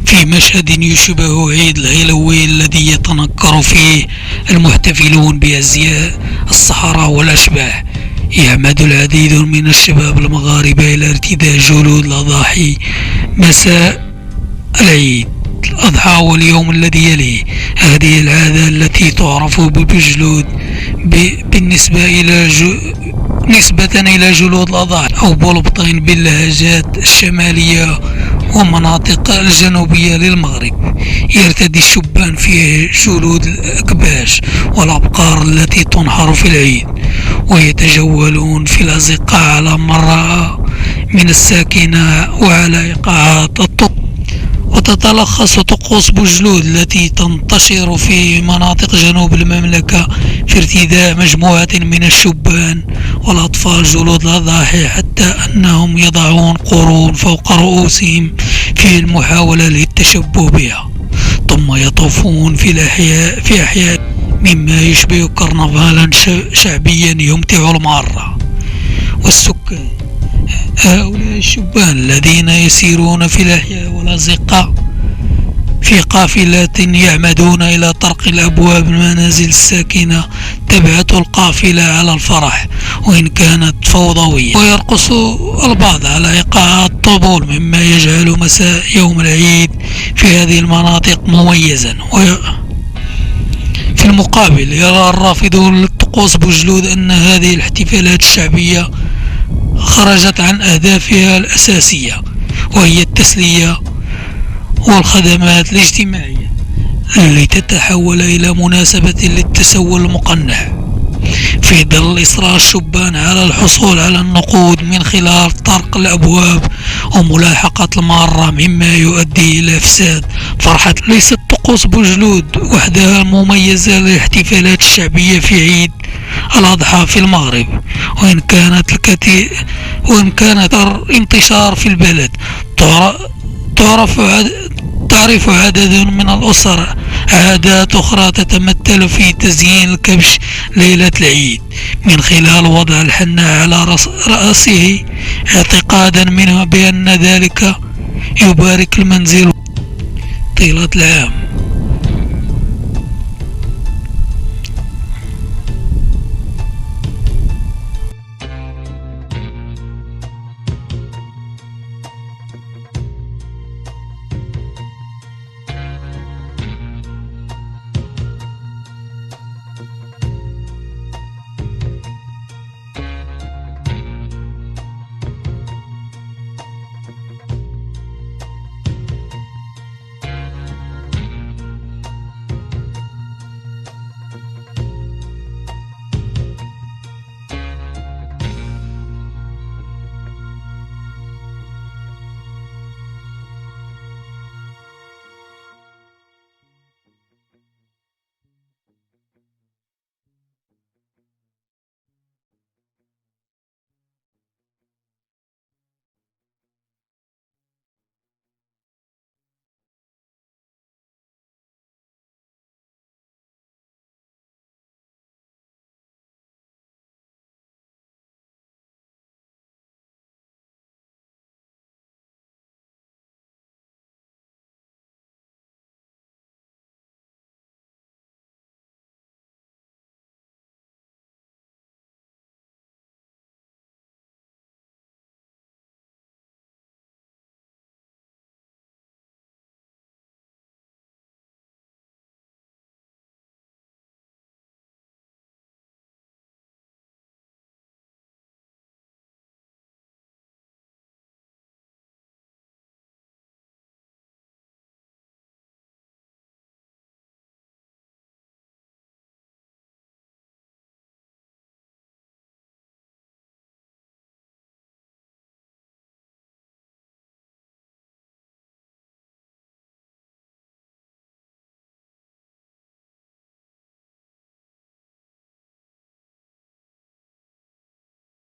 في مشهد يشبه عيد الهيلوين الذي يتنكر فيه المحتفلون بأزياء السحرة والأشباح. يعمد العديد من الشباب المغاربة إلى ارتداء جلود الأضاحي مساء العيد الأضحى واليوم الذي يليه. هذه العادة التي تعرف بالجلود نسبة إلى جلود الأضاحي أو بلبطين باللهجات الشمالية ومناطق الجنوبية للمغرب. يرتدي الشبان فيه جلود الأكباش والأبقار التي تنحر في العيد، ويتجولون في الأزقة على مرة من الساكنة وعلى إيقاعات الطقوس. وتتلخص طقوس بوجلود التي تنتشر في مناطق جنوب المملكة في ارتداء مجموعة من الشبان والأطفال جلود الأضاحي، حتى أنهم يضعون قرون فوق رؤوسهم في المحاولة للتشبه بها، ثم يطوفون في أحياء مما يشبه كرنفالا شعبيا يمتع المارة والسكان. هؤلاء الشبان الذين يسيرون في الأحياء والأزقة في قافلات يعمدون إلى طرق الأبواب المنازل الساكنة تبعث القافلة على الفرح وإن كانت فوضوية، ويرقص البعض على إيقاعات الطبول، مما يجعل مساء يوم العيد في هذه المناطق مميزا. في المقابل يرى الرافضون للطقوس بوجلود أن هذه الاحتفالات الشعبية خرجت عن أهدافها الأساسية، وهي التسلية والخدمات الاجتماعية، لتتحول إلى مناسبة للتسول المقنع في ظل إصرار الشبان على الحصول على النقود من خلال طرق الأبواب وملاحقة المارة، مما يؤدي إلى إفساد فرحة. ليست طقوس بوجلود وحدها المميزة للاحتفالات الشعبية في عيد الأضحى في المغرب، وإن كانت انتشار في البلد. تعرف عدد من الأسر عادات أخرى تتمثل في تزيين الكبش ليلة العيد من خلال وضع الحنة على رأسه، اعتقادا منه بأن ذلك يبارك المنزل طيلة العام.